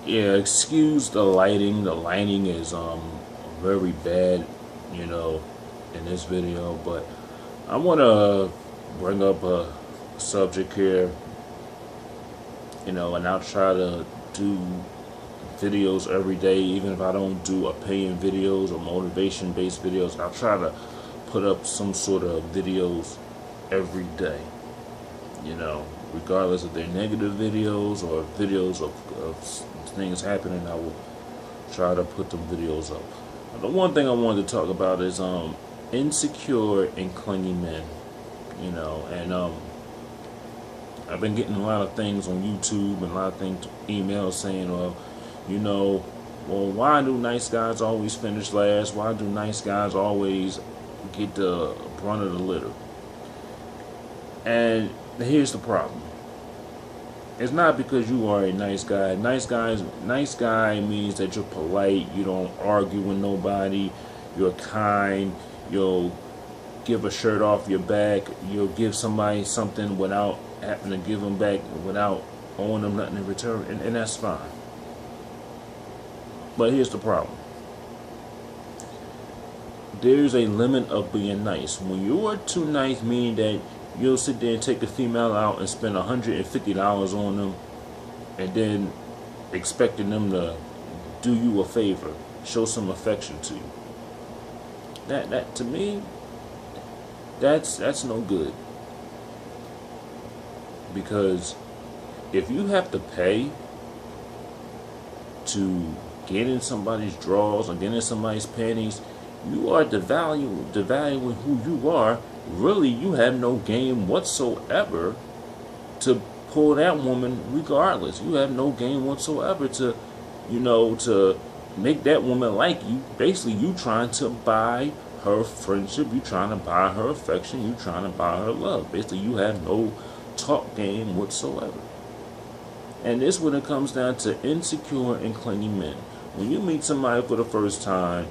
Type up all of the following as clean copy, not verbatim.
Yeah, excuse the lighting. The lighting is very bad, you know, in this video. But I want to bring up a subject here, and I'll try to do videos every day, even if I don't do opinion videos or motivation based videos. I'll try to put up some sort of videos every day, regardless if they're negative videos or videos of things happening. I will try to put them videos up. The one thing I wanted to talk about is insecure and clingy men, and I've been getting a lot of things on YouTube and a lot of things, emails saying, well, why do nice guys always finish last? Why do nice guys always get the brunt of the litter? And here's the problem. It's not because you are a nice guy. Nice guy means that you're polite, you don't argue with nobody, you're kind, you'll give a shirt off your back, you'll give somebody something without having to give them back, without owing them nothing in return, and that's fine. But here's the problem. There's a limit of being nice. When you are too nice, meaning that you'll sit there and take a female out and spend $150 on them, and then expecting them to do you a favor, show some affection to you. That to me, that's no good. Because if you have to pay to get in somebody's drawers or get in somebody's panties, you are devaluing who you are. Really, you have no game whatsoever to pull that woman regardless. You have no game whatsoever to make that woman like you. Basically, you trying to buy her friendship, you trying to buy her affection, you trying to buy her love. Basically, you have no talk game whatsoever. And this when it comes down to insecure and clingy men. When you meet somebody for the first time,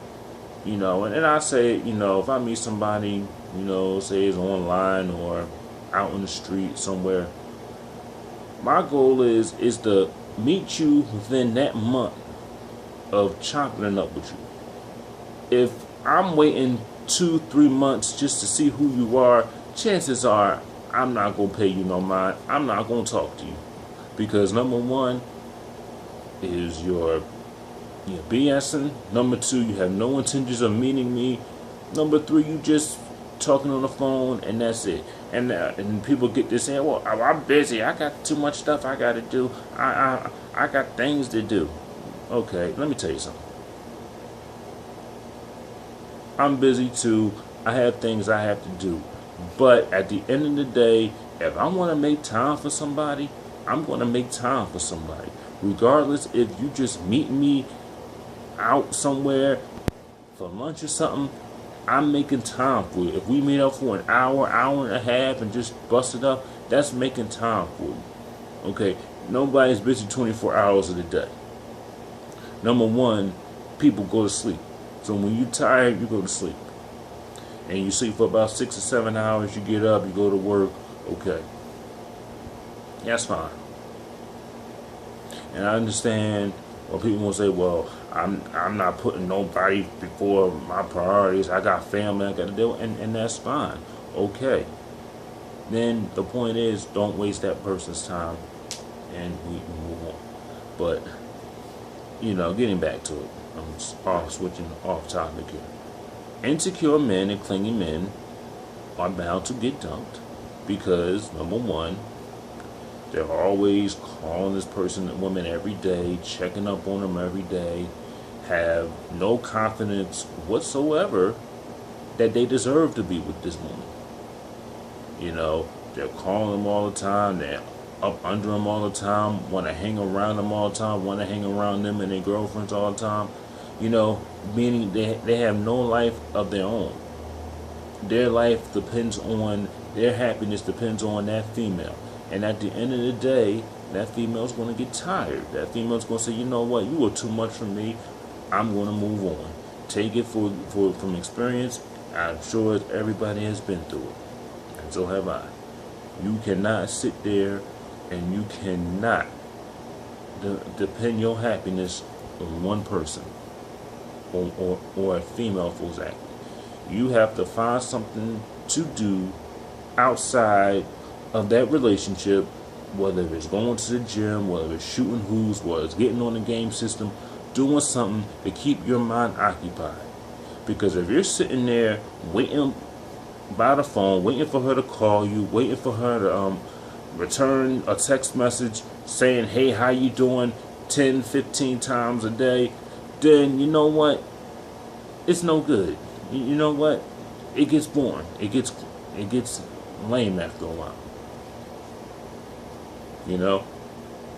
and I say, if I meet somebody, say it's online or out in the street somewhere, my goal is to meet you within that month of chopping it up with you. If I'm waiting 2-3 months just to see who you are, chances are I'm not going to pay you no mind. I'm not going to talk to you. Because number one is you're BSing. Number two, you have no intentions of meeting me. Number three, you just talking on the phone and that's it. And people get this saying, well, I'm busy. I got too much stuff I got to do. I got things to do. Okay, let me tell you something. I'm busy too. I have things I have to do. But at the end of the day, if I want to make time for somebody, I'm going to make time for somebody. Regardless if you just meet me out somewhere for lunch or something, I'm making time for you. If we meet up for an hour and a half and just bust it up, that's making time for you. Okay, nobody's busy 24 hours of the day. Number one, people go to sleep. So when you're tired, you go to sleep. And you sleep for about 6 or 7 hours, you get up, you go to work, okay. That's fine. And I understand when people will say, well, I'm not putting nobody before my priorities. I got family I got to deal with, and that's fine. Okay. Then the point is, don't waste that person's time, and we can move on. But, getting back to it, I'm switching off topic here. Insecure men and clingy men are bound to get dumped because, number one, they're always calling this woman every day, checking up on them every day, have no confidence whatsoever that they deserve to be with this woman. They're calling them all the time, they're up under them all the time, want to hang around them all the time, want to hang around them and their girlfriends all the time. Meaning they have no life of their own. Their life depends on, their happiness depends on that female. And at the end of the day, that female's going to get tired. That female's going to say, you know what, you were too much for me. I'm going to move on. Take it from experience. I'm sure everybody has been through it. And so have I. You cannot sit there and you cannot depend your happiness on one person, or a female for exactly. You have to find something to do outside of that relationship, whether it's going to the gym, whether it's shooting hoops, whether it's getting on the game system, doing something to keep your mind occupied. Because if you're sitting there waiting by the phone, waiting for her to call you, waiting for her to return a text message saying, hey, how you doing, 10, 15 times a day, then you know what? It's no good. You know what? It gets boring. It gets lame after a while. You know?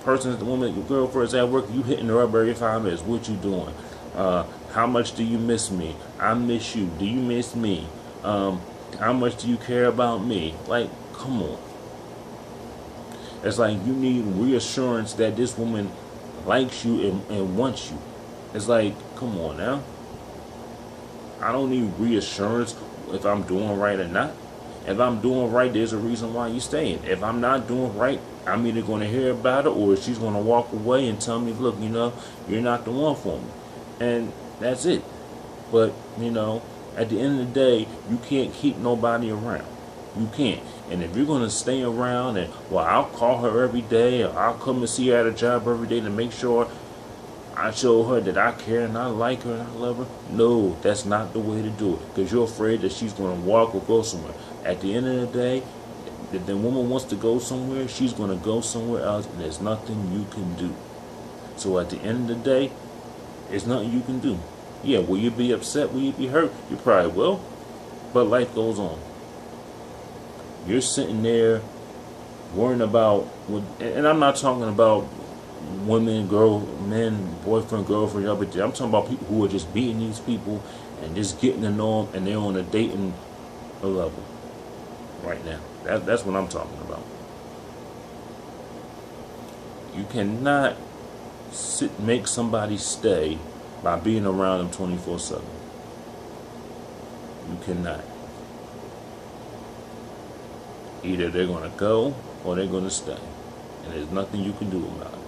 Person, the woman, your girlfriend's at work, you hitting her up every 5 minutes. What you doing? How much do you miss me? I miss you. Do you miss me? How much do you care about me? Like, come on. It's like you need reassurance that this woman likes you and wants you. It's like, come on now. I don't need reassurance if I'm doing right or not. If I'm doing right, there's a reason why you're staying. If I'm not doing right, I'm either going to hear about it or she's going to walk away and tell me, look, you're not the one for me. And that's it. But, at the end of the day, you can't keep nobody around. You can't. And if you're going to stay around and, well, I'll call her every day, or I'll come and see her at a job every day to make sure I show her that I care and I like her and I love her. No, that's not the way to do it. Because you're afraid that she's going to walk or go somewhere. At the end of the day, if the woman wants to go somewhere, she's going to go somewhere else, and there's nothing you can do. So at the end of the day, there's nothing you can do. Yeah, will you be upset? Will you be hurt? You probably will. But life goes on. You're sitting there worrying about, and I'm not talking about women, men, boyfriend, girlfriend, everything. I'm talking about people who are just beating these people and just getting to know them, and they're on a dating level right now. That's what I'm talking about. You cannot make somebody stay by being around them 24/7. You cannot. Either they're going to go or they're going to stay. And there's nothing you can do about it.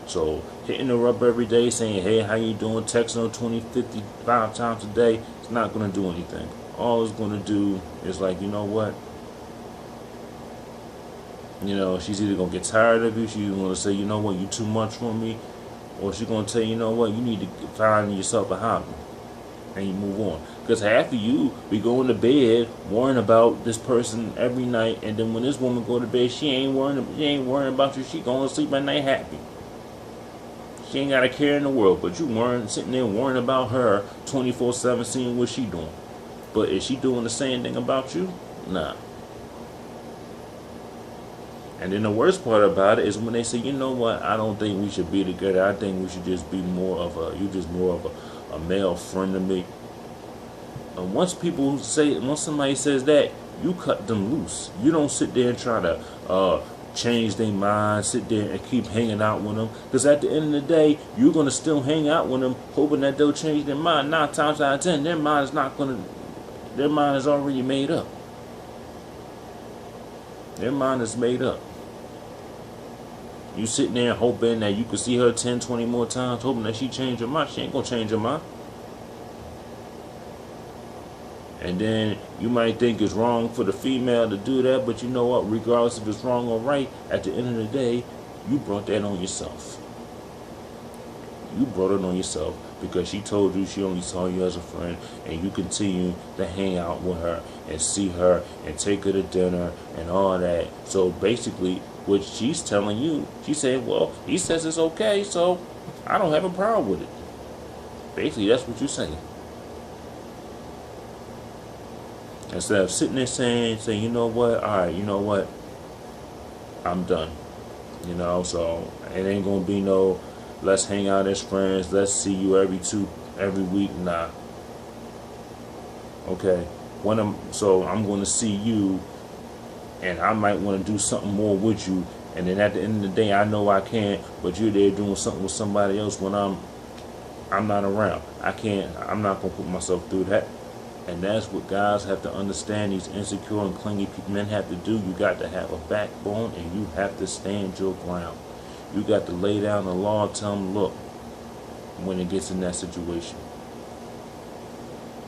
So hitting her up every day saying, hey, how you doing? Texting her 20, 55 times a day, it's not going to do anything. All it's going to do is like, you know what? She's either going to get tired of you, she's going to say, you know what, you too much for me, or she's going to tell you, you know what, you need to find yourself a hobby, and you move on. Because half of you be going to bed worrying about this person every night, and then when this woman go to bed, she ain't worrying about you. She going to sleep at night happy. She ain't got a care in the world, but you sitting there worrying about her 24/7, seeing what she doing. But is she doing the same thing about you? Nah. And then the worst part about it is when they say, you know what, I don't think we should be together. I think we should just be more of a male friend to me. And once somebody says that, you cut them loose. You don't sit there and try to change their mind, sit there and keep hanging out with them. Because at the end of the day, you're going to still hang out with them, hoping that they'll change their mind. 9 times out of 10, their mind is already made up. Their mind is made up. You sitting there hoping that you could see her 10, 20 more times, hoping that she change her mind. She ain't going to change her mind. And then you might think it's wrong for the female to do that, but you know what? Regardless if it's wrong or right, at the end of the day, you brought that on yourself. You brought it on yourself because she told you she only saw you as a friend, and you continue to hang out with her and see her and take her to dinner and all that. So basically, what she's telling you, she said, well, he says it's okay, so I don't have a problem with it. Basically, that's what you're saying. Instead of sitting there saying, you know what, all right, you know what, I'm done. So it ain't going to be no, let's hang out as friends, let's see you every week. Nah. Okay. I'm going to see you, and I might want to do something more with you, and then at the end of the day, I know I can't, but you're there doing something with somebody else when I'm not around. I'm not going to put myself through that. And that's what guys have to understand. These insecure and clingy men have to do. You got to have a backbone, and you have to stand your ground. You got to lay down the law and tell them, look, when it gets in that situation.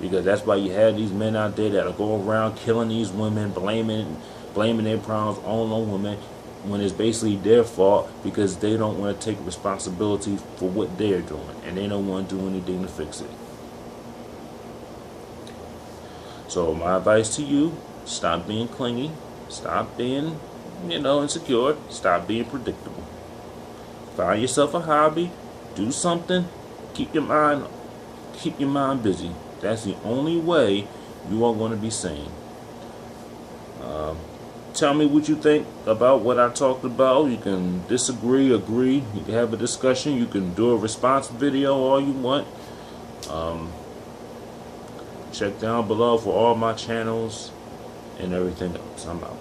Because that's why you have these men out there that'll go around killing these women, blaming their problems on women, when it's basically their fault, because they don't want to take responsibility for what they're doing, and they don't want to do anything to fix it. So my advice to you, stop being clingy, stop being, insecure, stop being predictable. Find yourself a hobby, do something, keep your mind busy. That's the only way you are going to be sane. Tell me what you think about what I talked about. You can disagree, agree. You can have a discussion. You can do a response video all you want. Check down below for all my channels and everything else. I'm out.